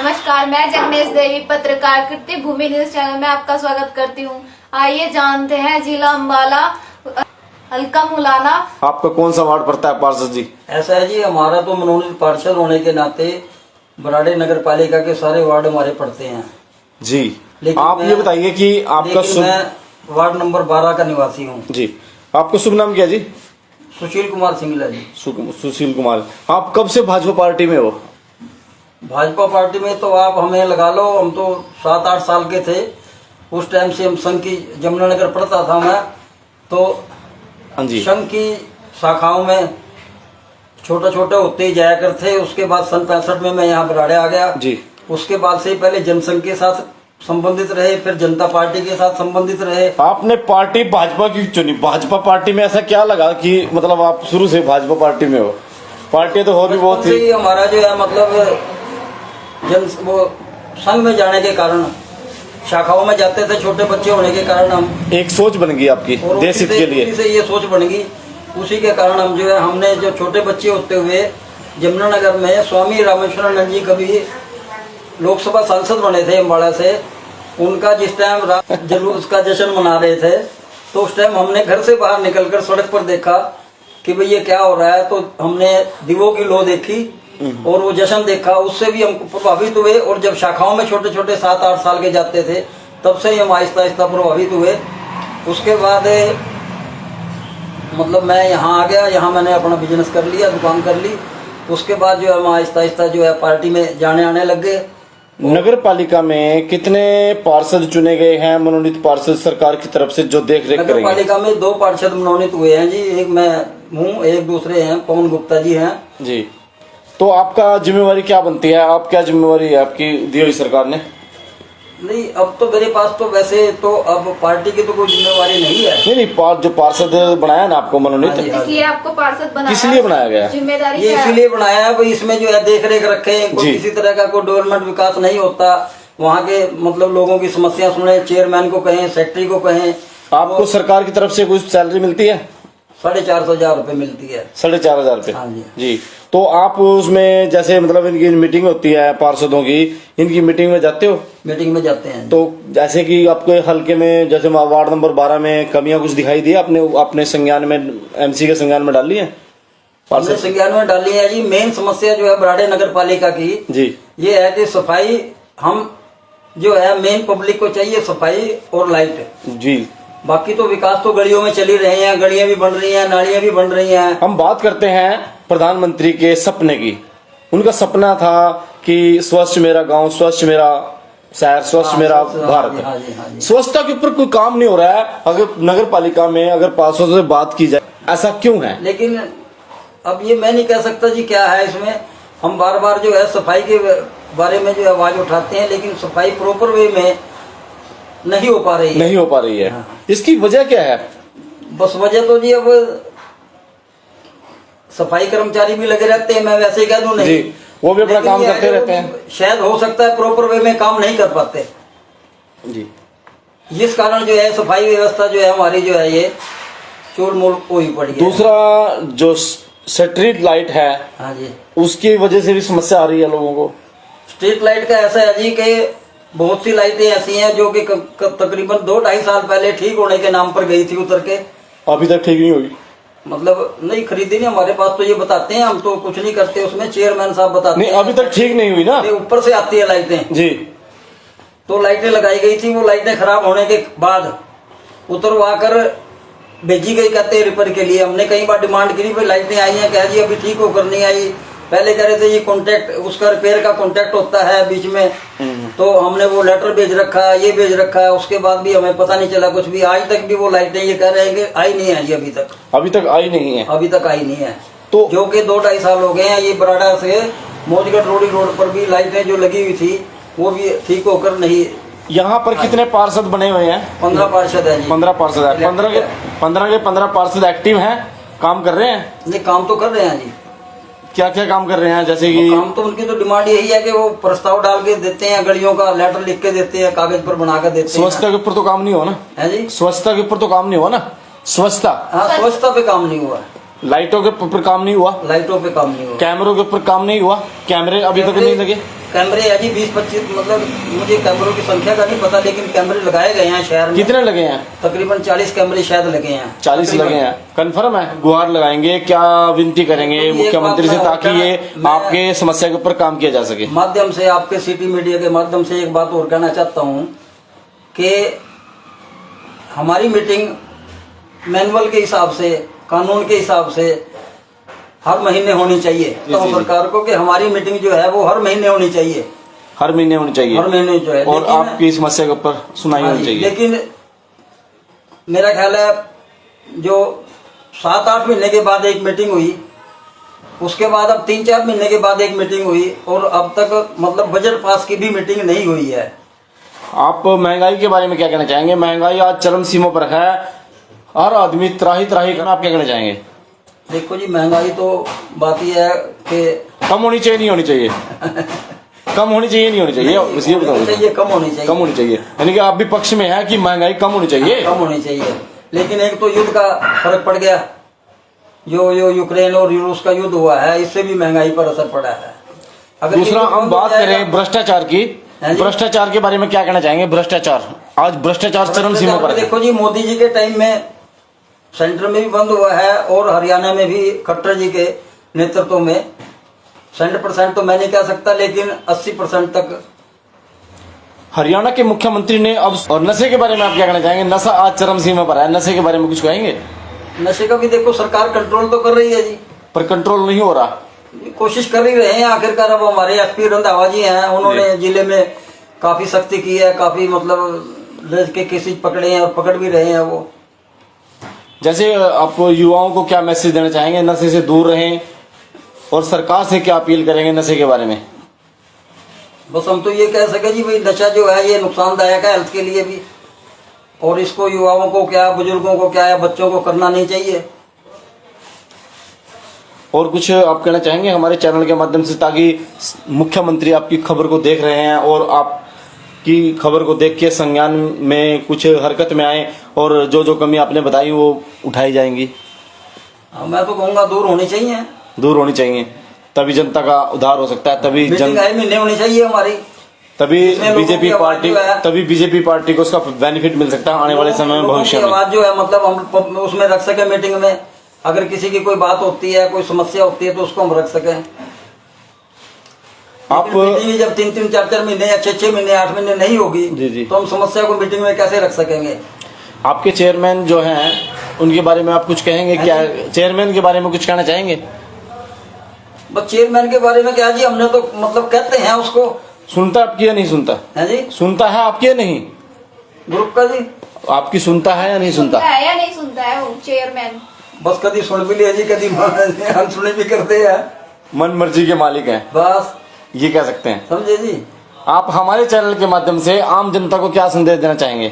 नमस्कार, मैं जगनेश देवी पत्रकार कृति भूमि न्यूज चैनल में आपका स्वागत करती हूँ। आइए जानते हैं जिला अम्बाला हल्का मुलाना। आपका कौन सा वार्ड पड़ता है पार्षद जी? ऐसा है जी, हमारा तो मनोनीत पार्षद होने के नाते बराड़े नगर पालिका के सारे वार्ड हमारे पड़ते हैं जी। आप ये बताइए कि आपका मैं वार्ड नंबर 12 का निवासी हूँ जी। आपका शुभ नाम क्या जी? सुशील कुमार सिंगला जी। सुशील कुमार। आप कब से भाजपा पार्टी में हो? भाजपा पार्टी में तो आप हमें लगा लो, हम तो 7-8 साल के थे उस टाइम से। हम संघ की जमुनानगर पढ़ता था मैं, तो हाँ जी। संघ की शाखाओं में छोटे छोटे होते ही जाया करते। उसके बाद सन 65 में मैं यहाँ बराड़े आ गया जी। उसके बाद से पहले जनसंघ के साथ संबंधित रहे, फिर जनता पार्टी के साथ संबंधित रहे। आपने पार्टी भाजपा की चुनी? भाजपा पार्टी में ऐसा क्या लगा कि मतलब आप शुरू से भाजपा पार्टी में हो? पार्टी तो और भी बहुत थी। हमारा जो है मतलब वो संघ में जाने के कारण, शाखाओं में जाते थे छोटे बच्चे होने के कारण, हम एक सोच बन गई आपकी देश हित के लिए। उसी से ये सोच बन गई, उसी के कारण हम जो है हमने जो छोटे बच्चे होते हुए जमुनानगर में स्वामी रामेश्वरानंद जी कभी लोकसभा सांसद बने थे अम्बाड़ा से। उनका जिस टाइम जुलूस का जश्न मना रहे थे तो उस टाइम हमने घर से बाहर निकलकर सड़क पर देखा कि भाई ये क्या हो रहा है। तो हमने दीवों की लो देखी और वो जश्न देखा, उससे भी हम प्रभावित हुए। और जब शाखाओं में छोटे छोटे 7-8 साल के जाते थे तब से ही हम आहिस्ता आहिस्ता प्रभावित हुए। उसके बाद मतलब मैं यहाँ आ गया, यहाँ मैंने अपना बिजनेस कर लिया, दुकान कर ली। उसके बाद जो है हम आहिस्ता आहिस्ता जो है पार्टी में जाने आने लग गए। नगर पालिका में कितने पार्षद चुने गए हैं मनोनीत पार्षद सरकार की तरफ से जो देख रेख करेंगे? नगर पालिका में 2 पार्षद मनोनीत हुए हैं जी। एक मैं हूँ, एक दूसरे हैं, पवन गुप्ता जी हैं जी। तो आपका जिम्मेवारी क्या बनती है? आप क्या जिम्मेवारी है आपकी दी हुई सरकार ने? नहीं, अब तो मेरे पास तो वैसे तो अब पार्टी की तो कोई जिम्मेवारी नहीं है। नहीं, जो पार्षद बनाया ना आपको मनोनीत, इसलिए आपको पार्षद बनाया। किस लिए बनाया गया? जिम्मेदारी ये इसीलिए बनाया है भाई, इसमें जो है देख रेख रखे, कोई किसी तरह का कोई डेवलपमेंट विकास नहीं होता। वहाँ के मतलब लोगों की समस्या सुने, चेयरमैन को कहें, सेक्रेटरी को कहें। आपको सरकार की तरफ से कुछ सैलरी मिलती है? 4,500 रुपए मिलती है। 4,500 रुपए? हाँ जी। जी। तो आप उसमें जैसे मतलब इनकी मीटिंग होती है पार्षदों की, इनकी मीटिंग में जाते हो? मीटिंग में जाते हैं। तो जैसे कि आपके हल्के में जैसे वार्ड नंबर 12 में कमियां कुछ दिखाई दी आपने अपने संज्ञान में, एमसी के संज्ञान में डाली है? हमने संज्ञान में डाली है जी। मेन समस्या जो है बराड़े नगर पालिका की जी ये है कि सफाई, हम जो है मेन पब्लिक को चाहिए सफाई और लाइट जी। बाकी तो विकास तो गलियों में चली रहे हैं, गलियां भी बन रही हैं, नालियां भी बन रही हैं। हम बात करते हैं प्रधानमंत्री के सपने की। उनका सपना था कि स्वच्छ मेरा गांव, स्वच्छ मेरा शहर, स्वच्छ मेरा भारत। स्वच्छता के ऊपर कोई काम नहीं हो रहा है। अगर नगर पालिका में अगर पार्षदों से बात की जाए, ऐसा क्यों है? लेकिन अब ये मैं नहीं कह सकता जी क्या है इसमें। हम बार बार जो है सफाई के बारे में जो आवाज उठाते हैं, लेकिन सफाई प्रॉपर वे में नहीं हो पा रही है। नहीं हो पा रही है। हाँ। इसकी वजह क्या है? बस वजह तो जी अब सफाई कर्मचारी भी लगे रहते हैं, मैं वैसे ही कह दूं नहीं जी, वो भी अपना काम करते रहते हैं। शायद हो सकता है प्रॉपर वे में काम नहीं कर पाते जी। जिस कारण जो है सफाई व्यवस्था जो है हमारी जो है ये चूल-मूल हुई पड़ी है। दूसरा जो स्ट्रीट लाइट है, हाँ जी, उसकी वजह से भी समस्या आ रही है लोगों को। स्ट्रीट लाइट का ऐसा है जी कि बहुत सी लाइटें ऐसी हैं जो कि तकरीबन 2-2.5 साल पहले ठीक होने के नाम पर गई थी उतर के, अभी तक ठीक नहीं हुई। मतलब नहीं खरीदी नहीं। हमारे पास तो ये बताते हैं, हम तो कुछ नहीं करते उसमें, चेयरमैन साहब बताते नहीं, हैं। अभी तक ठीक नहीं हुई ना। ऊपर से आती है लाइटें जी। तो लाइटें लगाई गई थी, वो लाइटें खराब होने के बाद उतरवा कर भेजी गई, कहते हैं रिपेयर के लिए। हमने कई बार डिमांड करी, भाई लाइटें आई हैं, कह जी अभी ठीक होकर नहीं आई। पहले कह रहे थे ये कॉन्ट्रैक्ट, उसका रिपेयर का कॉन्ट्रैक्ट होता है बीच में, तो हमने वो लेटर भेज रखा है, ये भेज रखा है, उसके बाद भी हमें पता नहीं चला कुछ भी। आज तक भी वो लाइटें ये कह रहे हैं कि आई नहीं है जी, अभी तक आई नहीं है। अभी तक आई नहीं है। तो जो कि 2-2.5 साल हो गए हैं। ये बराड़ा से मौजगढ़ रोड पर भी लाइटें जो लगी हुई थी वो भी ठीक होकर नहीं। यहाँ पर कितने पार्षद बने हुए हैं? 15 पार्षद है जी। 15 पार्षद है। 15 पार्षद एक्टिव हैं, काम कर रहे हैं? नहीं, काम तो कर रहे हैं जी। क्या क्या काम कर रहे हैं? जैसे कि काम तो उनकी तो डिमांड यही है कि वो प्रस्ताव डाल के देते हैं, गलियों का लेटर लिख के देते हैं, कागज पर बनाकर देते हैं। स्वच्छता के ऊपर तो काम नहीं हुआ ना? है जी, स्वच्छता के ऊपर तो काम नहीं हुआ ना? स्वच्छता, हाँ, स्वच्छता पे काम नहीं हुआ। लाइटों के ऊपर काम नहीं हुआ, लाइटों पे काम नहीं हुआ, कैमरों के ऊपर काम नहीं हुआ, कैमरे अभी तक नहीं लगे। कैमरे है जी 20-25, मतलब मुझे कैमरों की संख्या का नहीं पता, लेकिन कैमरे लगाए गए हैं शहर में। कितने लगे हैं? तकरीबन 40 कैमरे शायद लगे हैं। 40 लगे हैं, कंफर्म है? गुहार लगाएंगे, क्या विनती करेंगे तो मुख्यमंत्री से ताकि ये आपके समस्या के ऊपर काम किया जा सके? माध्यम से, आपके सिटी मीडिया के माध्यम से एक बात और कहना चाहता हूँ कि हमारी मीटिंग मैनुअल के हिसाब से, कानून के हिसाब से हर महीने होनी चाहिए। तो सरकार को कि हमारी मीटिंग जो है वो हर महीने होनी चाहिए। हर महीने होनी चाहिए, हर महीने जो है, और आपकी समस्या के ऊपर सुनाई होनी चाहिए। लेकिन मेरा ख्याल है जो 7-8 महीने के बाद एक मीटिंग हुई, उसके बाद अब 3-4 महीने के बाद एक मीटिंग हुई, और अब तक मतलब बजट पास की भी मीटिंग नहीं हुई है। आप महंगाई के बारे में क्या कहना चाहेंगे? महंगाई आज चरम सीमा पर है, हर आदमी त्राही करना, आप क्या कहना चाहेंगे? देखो जी, महंगाई तो बात ही है कि कम होनी चाहिए, नहीं होनी चाहिए? कम होनी चाहिए, नहीं होनी चाहिए? बस ये बताओ। चाहिए, कम होनी चाहिए। कम होनी चाहिए, यानी कि आप भी पक्ष में है कि महंगाई कम होनी चाहिए? कम होनी चाहिए, लेकिन एक तो युद्ध का फर्क पड़ गया, जो यूक्रेन और रूस का युद्ध हुआ है, इससे भी महंगाई पर असर पड़ा है। अगर दूसरा हम बात करें भ्रष्टाचार की, भ्रष्टाचार के बारे में क्या कहना चाहेंगे? भ्रष्टाचार, आज भ्रष्टाचार चरम सीमा पर है। देखो जी, मोदी जी के टाइम में सेंटर में भी बंद हुआ है, और हरियाणा में भी खट्टर जी के नेतृत्व में 100% तो मैं नहीं कह सकता, लेकिन 80% तक। हरियाणा के मुख्यमंत्री ने अब, और नशे के बारे में आप क्या कहना चाहेंगे? नशा आज चरम सीमा पर है, नशे के बारे में कुछ कहेंगे? नशे का भी देखो सरकार कंट्रोल तो कर रही है जी, पर कंट्रोल नहीं हो रहा। कोशिश कर ही रहे हैं। आखिरकार अब हमारे एसपी रंधावा जी हैं, उन्होंने जिले में काफी सख्ती की है, काफी मतलब के केसेज पकड़े हैं, और पकड़ भी रहे हैं वो। जैसे आप युवाओं को क्या मैसेज देना चाहेंगे? नशे से दूर रहें, और सरकार से क्या अपील करेंगे नशे के बारे में? बस हम तो ये कह सके जी, भाई नशा जो है ये नुकसानदायक है हेल्थ के लिए भी, और इसको युवाओं को क्या, बुजुर्गों को क्या, बच्चों को करना नहीं चाहिए। और कुछ आप कहना चाहेंगे हमारे चैनल के माध्यम से, ताकि मुख्यमंत्री आपकी खबर को देख रहे हैं और आपकी खबर को देख के संज्ञान में कुछ हरकत में आए, और जो जो कमी आपने बताई वो उठाई जाएंगी? मैं तो कहूँगा दूर होनी चाहिए, दूर होनी चाहिए, तभी जनता का उद्धार हो सकता है, तभी महीने होनी चाहिए हमारी, तभी बीजेपी पार्टी को उसका बेनिफिट मिल सकता है आने वाले समय में, भविष्य में। आवाज जो है मतलब हम उसमें रख सके मीटिंग में, अगर किसी की कोई बात होती है, कोई समस्या होती है, तो उसको हम रख सकें। आप जब 3-3, 4-4 महीने या 6-6 महीने, 8 महीने नहीं होगी जी, तो हम समस्या को मीटिंग में कैसे रख सकेंगे? आपके चेयरमैन जो हैं उनके बारे में आप कुछ कहेंगे क्या? चेयरमैन के बारे में कुछ कहना चाहेंगे? बस चेयरमैन के बारे में क्या जी, हमने तो मतलब कहते हैं उसको। सुनता आपकी या नहीं सुनता है जी? सुनता है आपकी या नहीं? ग्रुप का जी आपकी सुनता है या नहीं सुनता है? या नहीं सुनता है वो चेयरमैन? बस कभी सुन भी लिया जी, कभी अनसुनी भी करते हैं। मन मर्जी के मालिक हैं, बस ये कह सकते हैं, समझे जी? आप हमारे चैनल के माध्यम से आम जनता को क्या संदेश देना चाहेंगे?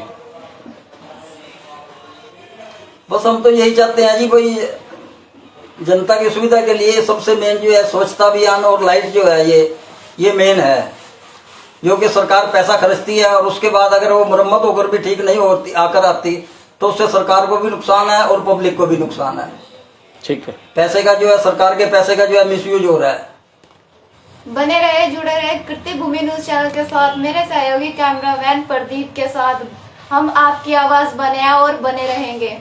बस हम तो यही चाहते हैं जी, भाई जनता की सुविधा के लिए सबसे मेन जो है स्वच्छता अभियान और लाइट जो है ये मेन है, जो कि सरकार पैसा खर्चती है, और उसके बाद अगर वो मरम्मत होकर भी ठीक नहीं होती आती, तो उससे सरकार को भी नुकसान है और पब्लिक को भी नुकसान है। ठीक है, पैसे का जो है, सरकार के पैसे का जो है मिसयूज हो रहा है। बने रहे, जुड़े रहे कृति भूमि न्यूज चैनल के साथ, मेरे सहयोगी कैमरामैन प्रदीप के साथ। हम आपकी आवाज बने हैं और बने रहेंगे।